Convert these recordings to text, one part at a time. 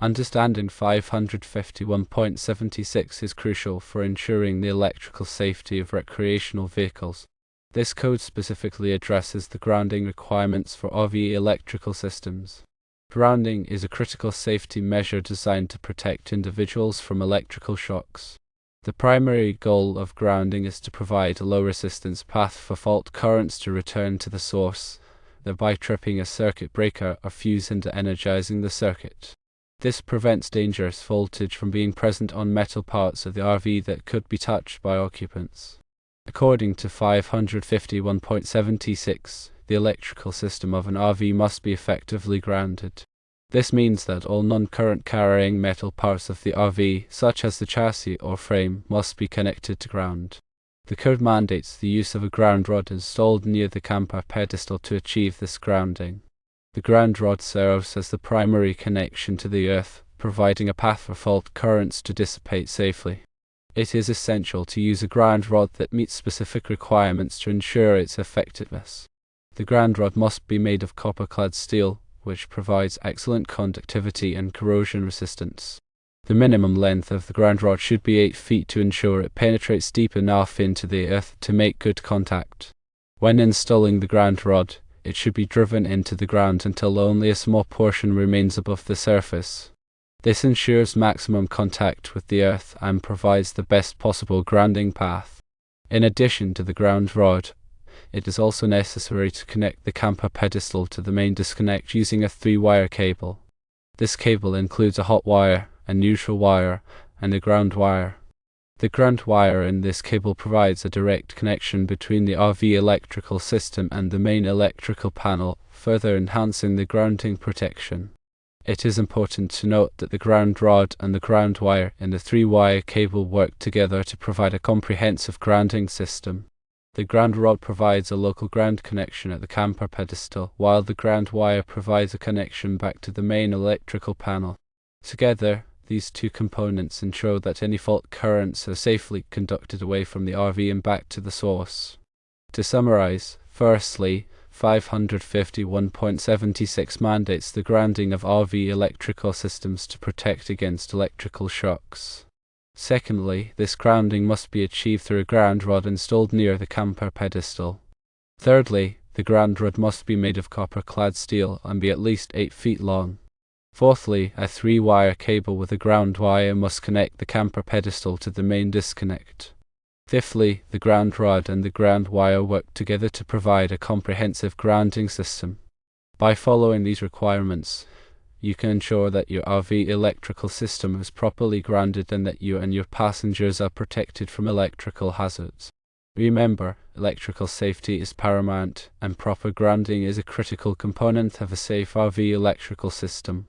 Understanding 551.76 is crucial for ensuring the electrical safety of recreational vehicles. This code specifically addresses the grounding requirements for RV electrical systems. Grounding is a critical safety measure designed to protect individuals from electrical shocks. The primary goal of grounding is to provide a low-resistance path for fault currents to return to the source, thereby tripping a circuit breaker or fuse and energizing the circuit. This prevents dangerous voltage from being present on metal parts of the RV that could be touched by occupants. According to 551.76, the electrical system of an RV must be effectively grounded. This means that all non-current carrying metal parts of the RV, such as the chassis or frame, must be connected to ground. The code mandates the use of a ground rod installed near the camper pedestal to achieve this grounding. The ground rod serves as the primary connection to the earth, providing a path for fault currents to dissipate safely. It is essential to use a ground rod that meets specific requirements to ensure its effectiveness. The ground rod must be made of copper-clad steel, which provides excellent conductivity and corrosion resistance. The minimum length of the ground rod should be 8 feet to ensure it penetrates deep enough into the earth to make good contact. When installing the ground rod, it should be driven into the ground until only a small portion remains above the surface. This ensures maximum contact with the earth and provides the best possible grounding path. In addition to the ground rod, it is also necessary to connect the camper pedestal to the main disconnect using a 3-wire cable. This cable includes a hot wire, a neutral wire, and a ground wire. The ground wire in this cable provides a direct connection between the RV electrical system and the main electrical panel, further enhancing the grounding protection. It is important to note that the ground rod and the ground wire in the 3-wire cable work together to provide a comprehensive grounding system. The ground rod provides a local ground connection at the camper pedestal, while the ground wire provides a connection back to the main electrical panel. Together, these two components ensure that any fault currents are safely conducted away from the RV and back to the source. To summarize, firstly, 551.76 mandates the grounding of RV electrical systems to protect against electrical shocks. Secondly, this grounding must be achieved through a ground rod installed near the camper pedestal. Thirdly, the ground rod must be made of copper-clad steel and be at least 8 feet long. Fourthly, a 3-wire cable with a ground wire must connect the camper pedestal to the main disconnect. Fifthly, the ground rod and the ground wire work together to provide a comprehensive grounding system. By following these requirements, you can ensure that your RV electrical system is properly grounded and that you and your passengers are protected from electrical hazards. Remember, electrical safety is paramount, and proper grounding is a critical component of a safe RV electrical system.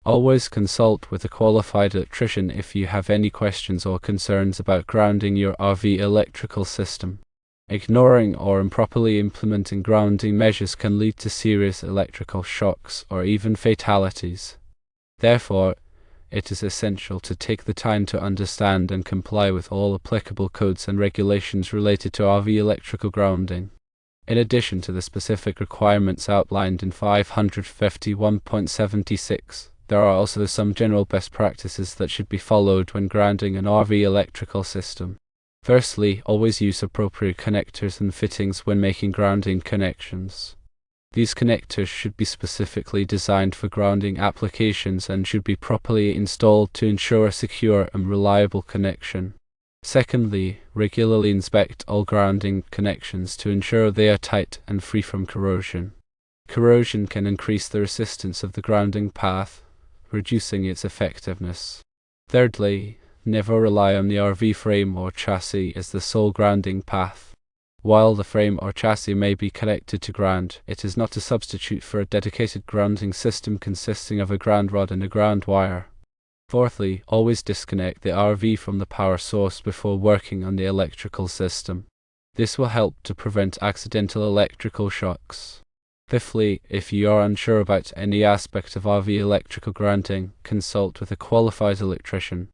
Always consult with a qualified electrician if you have any questions or concerns about grounding your RV electrical system. Ignoring or improperly implementing grounding measures can lead to serious electrical shocks or even fatalities. Therefore, it is essential to take the time to understand and comply with all applicable codes and regulations related to RV electrical grounding. In addition to the specific requirements outlined in 551.76, there are also some general best practices that should be followed when grounding an RV electrical system. Firstly, always use appropriate connectors and fittings when making grounding connections. These connectors should be specifically designed for grounding applications and should be properly installed to ensure a secure and reliable connection. Secondly, regularly inspect all grounding connections to ensure they are tight and free from corrosion. Corrosion can increase the resistance of the grounding path, reducing its effectiveness. Thirdly, never rely on the RV frame or chassis as the sole grounding path. While the frame or chassis may be connected to ground, it is not a substitute for a dedicated grounding system consisting of a ground rod and a ground wire. Fourthly, always disconnect the RV from the power source before working on the electrical system. This will help to prevent accidental electrical shocks. Fifthly, if you are unsure about any aspect of RV electrical grounding, consult with a qualified electrician.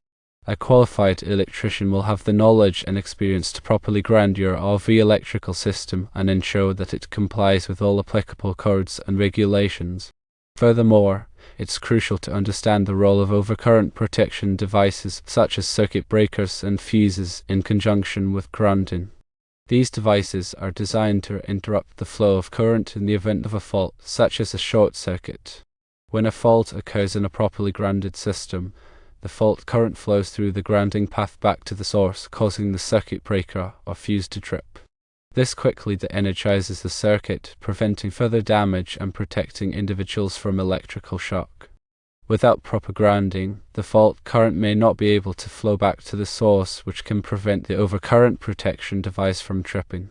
A qualified electrician will have the knowledge and experience to properly ground your RV electrical system and ensure that it complies with all applicable codes and regulations. Furthermore, it's crucial to understand the role of overcurrent protection devices such as circuit breakers and fuses in conjunction with grounding. These devices are designed to interrupt the flow of current in the event of a fault, such as a short circuit. When a fault occurs in a properly grounded system, the fault current flows through the grounding path back to the source, causing the circuit breaker or fuse to trip. This quickly de-energizes the circuit, preventing further damage and protecting individuals from electrical shock. Without proper grounding, the fault current may not be able to flow back to the source, which can prevent the overcurrent protection device from tripping.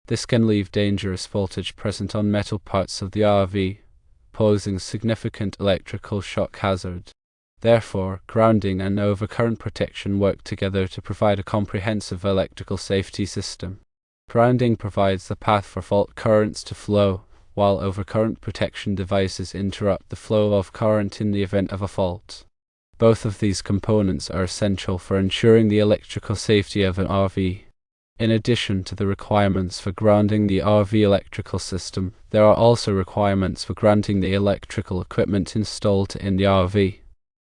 This can leave dangerous voltage present on metal parts of the RV, posing significant electrical shock hazard. Therefore, grounding and overcurrent protection work together to provide a comprehensive electrical safety system. Grounding provides the path for fault currents to flow, while overcurrent protection devices interrupt the flow of current in the event of a fault. Both of these components are essential for ensuring the electrical safety of an RV. In addition to the requirements for grounding the RV electrical system, there are also requirements for grounding the electrical equipment installed in the RV.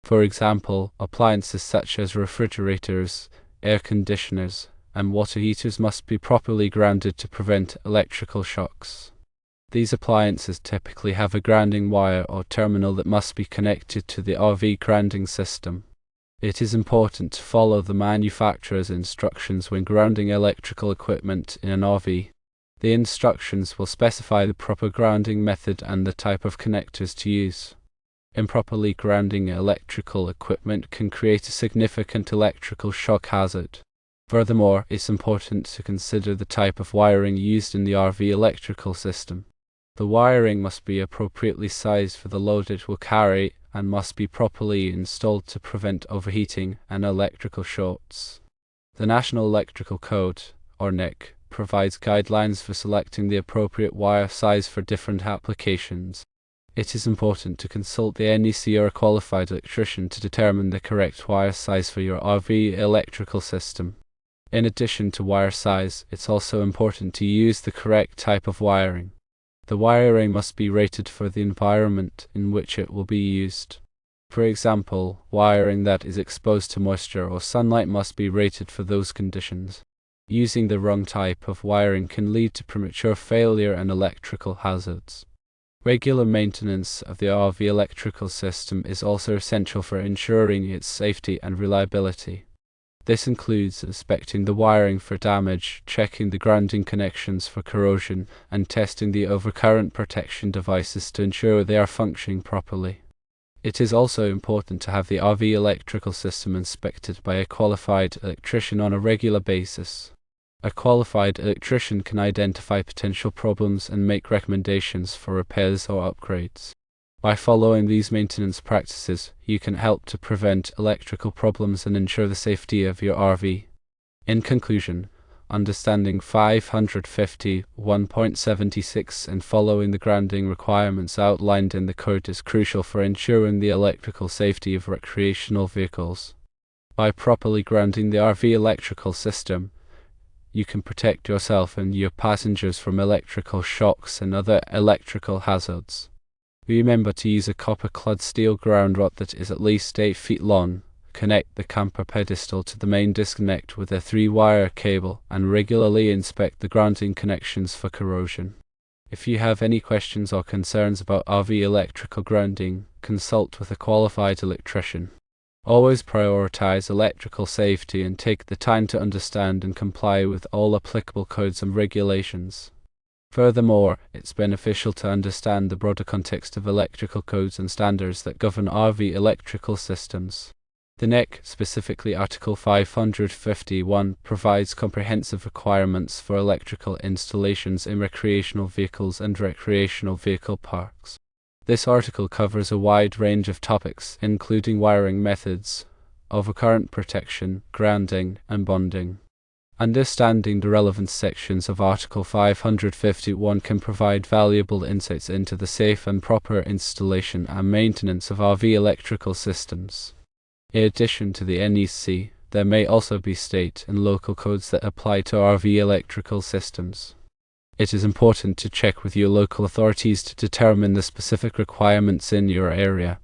For example, appliances such as refrigerators, air conditioners, and water heaters must be properly grounded to prevent electrical shocks. These appliances typically have a grounding wire or terminal that must be connected to the RV grounding system. It is important to follow the manufacturer's instructions when grounding electrical equipment in an RV. The instructions will specify the proper grounding method and the type of connectors to use. Improperly grounding electrical equipment can create a significant electrical shock hazard. Furthermore, it's important to consider the type of wiring used in the RV electrical system. The wiring must be appropriately sized for the load it will carry and must be properly installed to prevent overheating and electrical shorts. The National Electrical Code, or NEC, provides guidelines for selecting the appropriate wire size for different applications. It is important to consult the NEC or a qualified electrician to determine the correct wire size for your RV electrical system. In addition to wire size, it's also important to use the correct type of wiring. The wiring must be rated for the environment in which it will be used. For example, wiring that is exposed to moisture or sunlight must be rated for those conditions. Using the wrong type of wiring can lead to premature failure and electrical hazards. Regular maintenance of the RV electrical system is also essential for ensuring its safety and reliability. This includes inspecting the wiring for damage, checking the grounding connections for corrosion, and testing the overcurrent protection devices to ensure they are functioning properly. It is also important to have the RV electrical system inspected by a qualified electrician on a regular basis. A qualified electrician can identify potential problems and make recommendations for repairs or upgrades. By following these maintenance practices, you can help to prevent electrical problems and ensure the safety of your RV. In conclusion, understanding 550.1.76 and following the grounding requirements outlined in the code is crucial for ensuring the electrical safety of recreational vehicles. By properly grounding the RV electrical system, you can protect yourself and your passengers from electrical shocks and other electrical hazards. Remember to use a copper-clad steel ground rod that is at least 8 feet long. Connect the camper pedestal to the main disconnect with a 3-wire cable and regularly inspect the grounding connections for corrosion. If you have any questions or concerns about RV electrical grounding, consult with a qualified electrician. Always prioritize electrical safety and take the time to understand and comply with all applicable codes and regulations. Furthermore, it's beneficial to understand the broader context of electrical codes and standards that govern RV electrical systems. The NEC, specifically Article 551, provides comprehensive requirements for electrical installations in recreational vehicles and recreational vehicle parks. This article covers a wide range of topics, including wiring methods, overcurrent protection, grounding, and bonding. Understanding the relevant sections of Article 551 can provide valuable insights into the safe and proper installation and maintenance of RV electrical systems. In addition to the NEC, there may also be state and local codes that apply to RV electrical systems. It is important to check with your local authorities to determine the specific requirements in your area.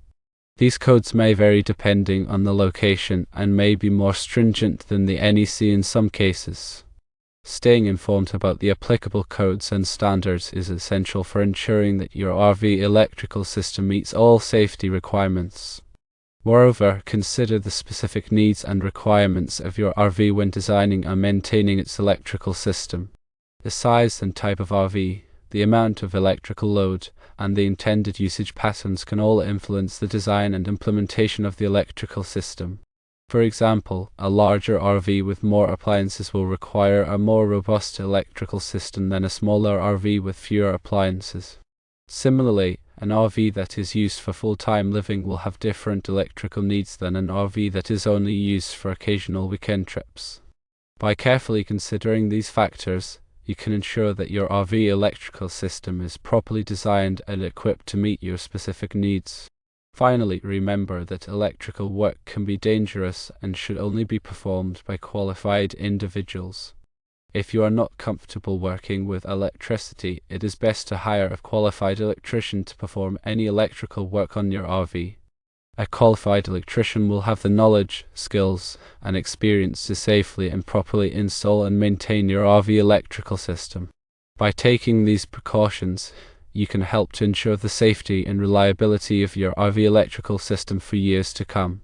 These codes may vary depending on the location and may be more stringent than the NEC in some cases. Staying informed about the applicable codes and standards is essential for ensuring that your RV electrical system meets all safety requirements. Moreover, consider the specific needs and requirements of your RV when designing and maintaining its electrical system. The size and type of RV, the amount of electrical load, and the intended usage patterns can all influence the design and implementation of the electrical system. For example, a larger RV with more appliances will require a more robust electrical system than a smaller RV with fewer appliances. Similarly, an RV that is used for full-time living will have different electrical needs than an RV that is only used for occasional weekend trips. By carefully considering these factors, you can ensure that your RV electrical system is properly designed and equipped to meet your specific needs. Finally, remember that electrical work can be dangerous and should only be performed by qualified individuals. If you are not comfortable working with electricity, it is best to hire a qualified electrician to perform any electrical work on your RV. A qualified electrician will have the knowledge, skills, and experience to safely and properly install and maintain your RV electrical system. By taking these precautions, you can help to ensure the safety and reliability of your RV electrical system for years to come.